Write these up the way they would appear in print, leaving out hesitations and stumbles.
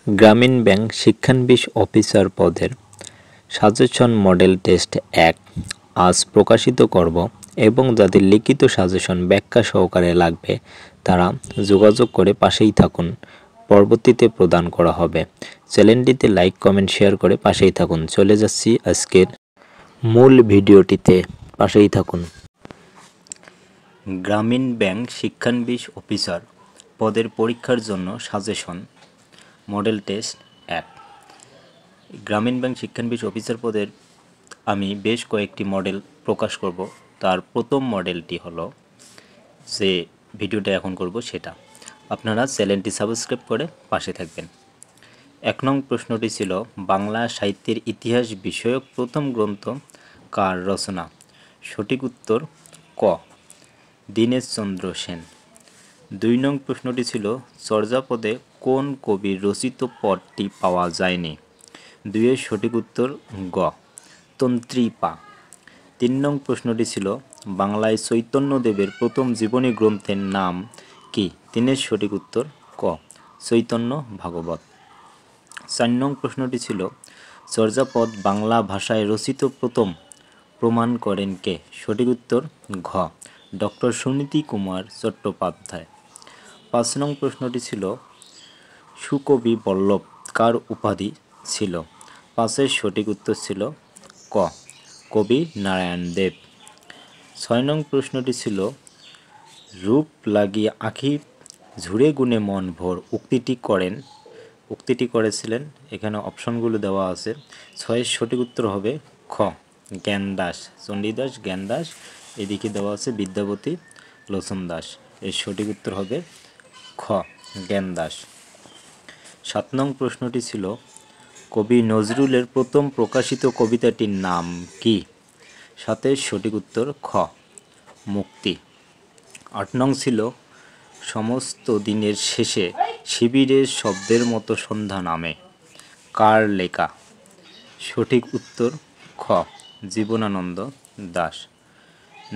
গ্রামীণ bank শিক্ষানবিশ officer পদের suggestion model test ১ আজ প্রকাশিত করব এবং যাদের লিখিত সাজেশন ব্যাখ্যা সহকারে লাগবে তারা যোগাযোগ করে পাশেই থাকুন। পরবর্তীতে প্রদান করা হবে। চ্যানেলটিতে লাইক কমেন্ট শেয়ার করে পাশেই থাকুন। চলে যাচ্ছি আজকের মূল ভিডিওটিতে, পাশেই থাকুন। গ্রামীণ ব্যাংক শিক্ষানবিশ অফিসার পদের পরীক্ষার জন্য সাজেশন মডেল টেস্ট ১। গ্রামীণ ব্যাংক শিক্ষানবিশ অফিসার পদের আমি বেশ কয়েকটি মডেল প্রকাশ করব। তার প্রথম মডেলটি হলো যে ভিডিওটা এখন করব সেটা। আপনারা চ্যানেলটি সাবস্ক্রাইব করে পাশে থাকবেন। ১ নং প্রশ্নটি ছিল বাংলা সাহিত্যের ইতিহাস বিষয়ক প্রথম গ্রন্থ কার রচনা? সঠিক উত্তর ক দীনেশচন্দ্র সেন। ২ নং প্রশ্নটি ছিল চর্যাপদে কোন কবির রচিত পদটি পাওয়া যায়নি? ২ এর সঠিক উত্তর গ তন্ত্রীপা। ৩ নং প্রশ্নটি ছিল বাংলায় চৈতন্যদেবের প্রথম জীবনী গ্রন্থের নাম কি? ৩ এর সঠিক উত্তর ক চৈতন্য ভাগবত। ৪ নং প্রশ্নটি ছিল চর্যাপদ বাংলা ভাষায় রচিত প্রথম প্রমাণ করেন কে? সঠিক উত্তর ঘ ডক্টর সুনীতি কুমার চট্টোপাধ্যায়। ৫ নং প্রশ্নটি ছিল সুকবি বল্লভ কার উপাধি ছিল? ৫ এর সঠিক উত্তর ছিল ক কবি নারায়ণ দেব। ৬ নং প্রশ্নটি ছিল রূপ লাগিয়ে আঁখি ঝুরে গুণে মন ভোর উক্তিটি করেছিলেন, এখানে অপশনগুলো দেওয়া আছে। ৬ এর সঠিক উত্তর হবে খ জ্ঞানদাস, চণ্ডীদাস, জ্ঞানদাস। এদিকে দেওয়া আছে বিদ্যাপতি লোচন দাস। এর সঠিক উত্তর হবে খ জ্ঞানদাস। ৭ নং প্রশ্নটি ছিল কবি নজরুলের প্রথম প্রকাশিত কবিতাটির নাম কি? ৭ এর সঠিক উত্তর খ মুক্তি। ৮ নং ছিল সমস্ত দিনের শেষে শিবিরের শব্দের মতো সন্ধ্যা নামে কার লেখা? সঠিক উত্তর খ জীবনানন্দ দাশ।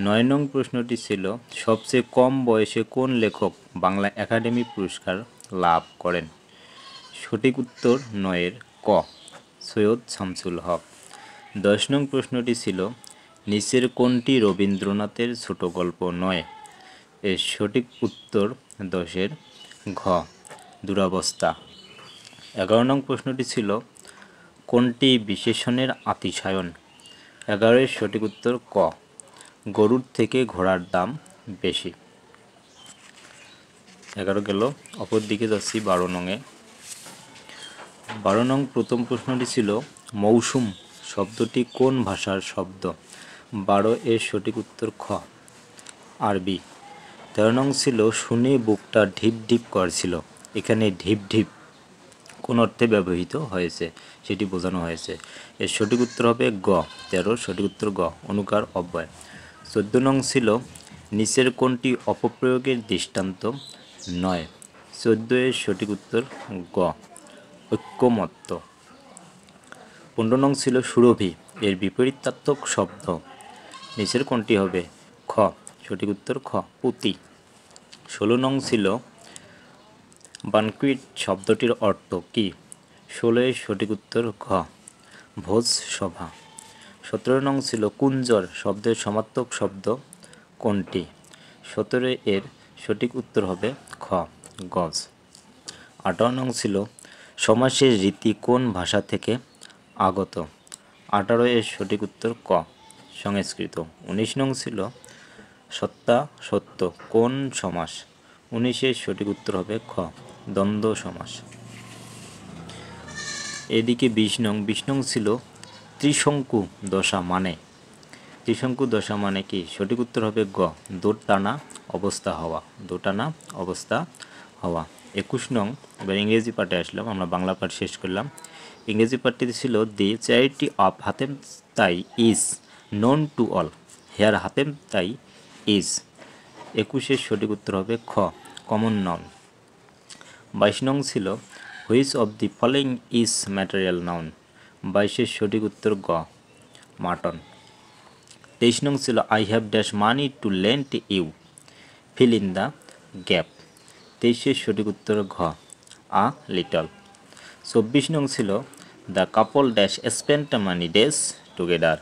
৯ নং প্রশ্নটি ছিল সবচেয়ে কম বয়সে কোন লেখক বাংলা একাডেমি পুরস্কার লাভ করেন? সঠিক উত্তর ৯ এর ক সৈয়দ শামসুল হক। ১০ নং প্রশ্নটি ছিল নিচের কোনটি রবীন্দ্রনাথের ছোট গল্প নয়? এর সঠিক উত্তর ১০ এর ঘ দুরবস্থা। ১১ নং প্রশ্নটি ছিল কোনটি বিশেষণের আতিশায়ন? ১১ এর সঠিক উত্তর ক গরুর থেকে ঘোড়ার দাম বেশি। ১১ গেল, অপর দিকে যাচ্ছি ১২ নংয়ে। ১২ নং প্রথম প্রশ্নটি ছিল মৌসুম শব্দটি কোন ভাষার শব্দ? ১২ এর সঠিক উত্তর খ আরবি। ১৩ নং ছিল শুনে বুকটা ঢিপ ঢিপ করছিল, এখানে ঢিপ ঢিপ কোন অর্থে ব্যবহৃত হয়েছে সেটি বোঝানো হয়েছে। এর সঠিক উত্তর হবে গ ১৩ সঠিক উত্তর গ অনুকার অব্যয়। ১৪ নং ছিল নিচের কোনটি অপপ্রয়োগের দৃষ্টান্ত নয়? ১৪ এর সঠিক উত্তর গ ঐক্যমত্য। ১৫ নং ছিল সুরভি এর বিপরীতার্থক শব্দ নিচের কোনটি হবে? খ সঠিক উত্তর খ পুঁতি। ১৬ নং ছিল বানকুইট শব্দটির অর্থ কি? ১৬ এর সঠিক উত্তর ঘ ভোজ সভা। ১৭ নং ছিল কুঞ্জর শব্দের সমার্থক শব্দ কোনটি? ১৭ এর সঠিক উত্তর হবে খ গজ। ১৮ নং ছিল সমাসের রীতি কোন ভাষা থেকে আগত? ১৮ এর সঠিক উত্তর ক সংস্কৃত। ১৯ নং ছিল সত্তা সত্য কোন সমাস? ১৯ এর সঠিক উত্তর হবে খ দ্বন্দ্ব সমাস। এদিকে ২০ নং ছিল ত্রিশঙ্কু দশা মানে কি? সঠিক উত্তর হবে গ দোটানা অবস্থা হওয়া। ২১ নং, এবার ইংরেজি পার্টে আসলাম, আমরা বাংলা পার্ট শেষ করলাম। ইংরেজি পার্টটিতে ছিল দি charity of Hatim Tai is known to all, here Hatim Tai is. ২১ এর সঠিক উত্তর হবে খ কমন নাউন। ২২ নং ছিল which of the following is material noun? ২২ এর সঠিক উত্তর গ মাটন। ২৩ নং ছিল I have dash money to lend you, fill in the gap. ২৩ এর সঠিক উত্তর ঘ আ লিটল। 24 নং ছিল the couple dash spend many days together.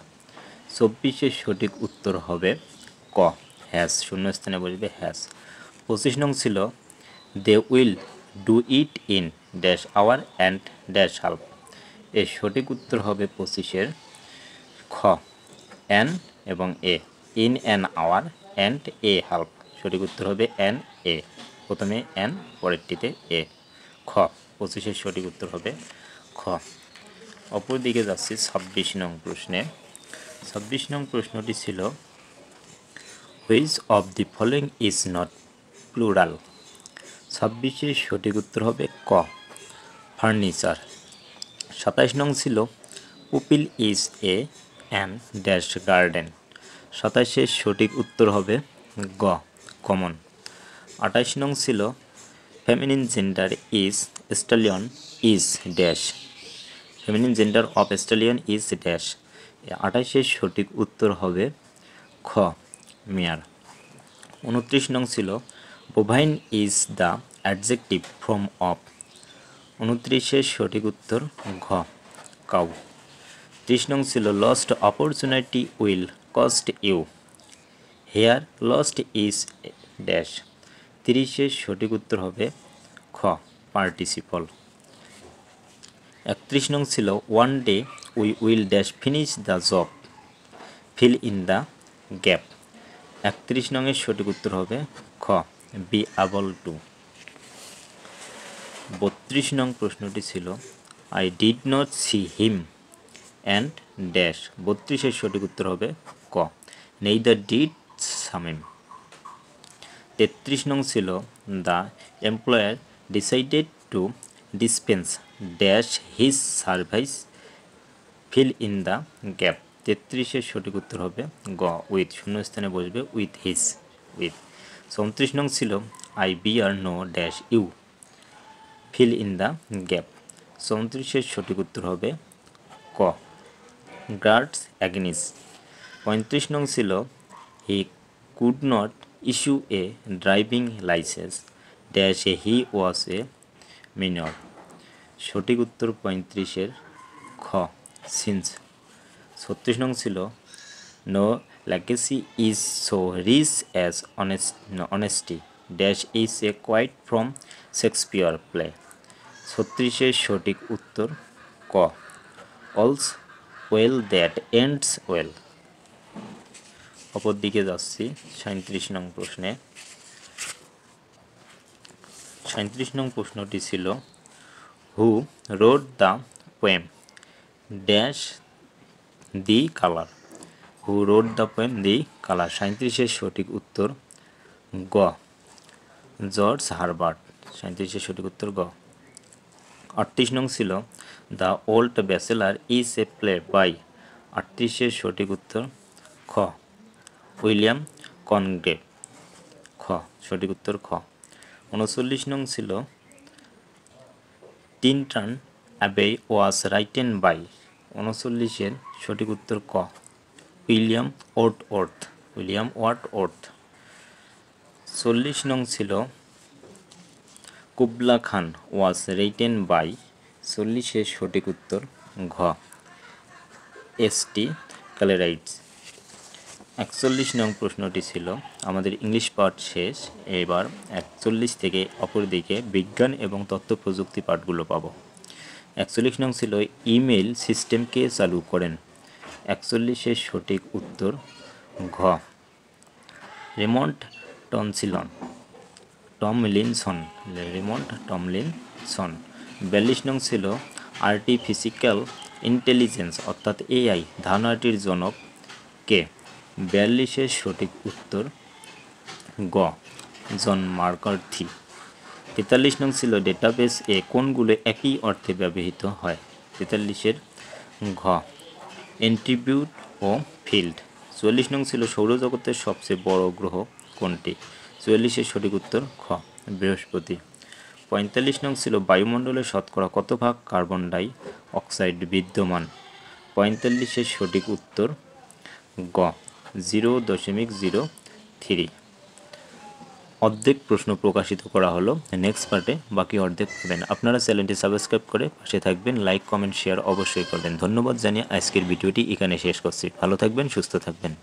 24-এর সঠিক উত্তর হবে ক হ্যাজ, শূন্যস্থানে বসবে হ্যাজ। 25 নং ছিল they will do it in dash hour and dash half. এর সঠিক উত্তর হবে 25-এর খ অ্যান এবং a, in an hour and a half. সঠিক উত্তর হবে অ্যান এ, প্রথমে অ্যান পরেরটিতে এ। খ 25-এর সঠিক উত্তর হবে খ। অপর দিকে যাচ্ছি 26 নং প্রশ্নে। 26 নং প্রশ্নটি ছিল which of the following is not plural. 26-এর সঠিক উত্তর হবে ক ফার্নিচার। 27 নং ছিল pupil is a an dash garden. 27-এর সঠিক উত্তর হবে গ কমন। 28 নং ছিল feminine gender is stallion is dash. Feminine gender of stallion is dash. 28-এর সঠিক উত্তর হবে খ মেয়ার। 29 নং ছিল bovine is the adjective form of. 29-এর সঠিক উত্তর ঘ কাউ। 30 নং ছিল lost opportunity will cost you. Here lost is dash. 30-এর সঠিক উত্তর হবে খ পার্টিসিপল। 31 নং ছিল one day we will dash finish the job, fill in the gap. 31 নংয়ের সঠিক উত্তর হবে খ বি এবল টু। 32 নং প্রশ্নটি ছিল I did not see him and dash. 32-এর সঠিক উত্তর হবে ক নেইদার ডিড শামিম। 33 নং ছিল the employer decided to dispense dash his service, fill in the gap. 33-এর সঠিক উত্তর হবে গ উইথ, শূন্যস্থানে বসবে উইথ হিজ উইথ। 34 নং ছিল I bear no dash you, fill in the gap. 34-এর সঠিক উত্তর হবে ক গার্ডস অ্যাগনিস। 35 নং ছিল he could not issue a driving licence dash a he was a minor. সঠিক উত্তর 35-এর খ সিন্স। 36 নং ছিল no legacy is so rich as honesty dash is a quote from Shakespeare play. 36-এর সঠিক উত্তর ক all's well that ends well. অপর দিকে যাচ্ছি 37 নং প্রশ্নে। 37 নং প্রশ্নটি ছিল who wrote the poem dash the collar. Who wrote the poem the collar. 37-এর সঠিক উত্তর গ জর্জ হারবার্ট। 37-এর সঠিক উত্তর গ। 38 নং ছিল the old bachelor is a play by. 38-এর সঠিক উত্তর খ উইলিয়াম কনগ্রেভ। খ সঠিক উত্তর খ। 39 নং ছিল টিনটন অ্যাবে ওয়াজ রাইটেন বাই। 39-এর সঠিক উত্তর ক উইলিয়াম ওয়ার্ডওয়ার্থ। উইলিয়াম ওয়ার্ডওয়ার্থ। 40 নং ছিল Kubla Khan was written by. 40-এর সঠিক উত্তর ঘ এস.টি. ক্যালেরাইটস। 41 নং প্রশ্নটি ছিল আমাদের ইংলিশ পাঠ শেষ, এবার 41 থেকে অপর দিকে বিজ্ঞান এবং তথ্য প্রযুক্তি পাঠগুলো পাবো। 41 নং ছিল ইমেল সিস্টেমকে চালু করেন। 41-এর সঠিক উত্তর ঘ রেমন্ড টমলিনসন। Raymond Tomlinson. 42 নং ছিল আর্টিফিশিয়াল ইন্টেলিজেন্স অর্থাৎ এআই ধারণাটির জনক কে। 42-এর সঠিক উত্তর গ জন ম্যাকার্থি। 43 নং ছিল ডেটাবেস এ কোনগুলো একই অর্থে ব্যবহৃত হয়। 43-এর ঘ এন্ট্রিবিউট ও ফিল্ড। 44 নং ছিল সৌরজগতের সবচেয়ে বড় গ্রহ কোনটি। 44-এর সঠিক উত্তর খ বৃহস্পতি। 45 নং ছিল বায়ুমণ্ডলের শতকরা কত ভাগ কার্বন ডাই অক্সাইড বিদ্যমান। 45-এর সঠিক উত্তর গ 0.03। অর্ধেক প্রশ্ন প্রকাশিত করা হলো। নেক্সট পার্টে বাকি অর্ধেক পাবেন। আপনারা চ্যানেলটি সাবস্ক্রাইব করে পাশে থাকবেন, লাইক কমেন্ট শেয়ার অবশ্যই করবেন। ধন্যবাদ জানিয়ে আজকের ভিডিওটি এখানে শেষ করছি। ভালো থাকবেন, সুস্থ থাকবেন।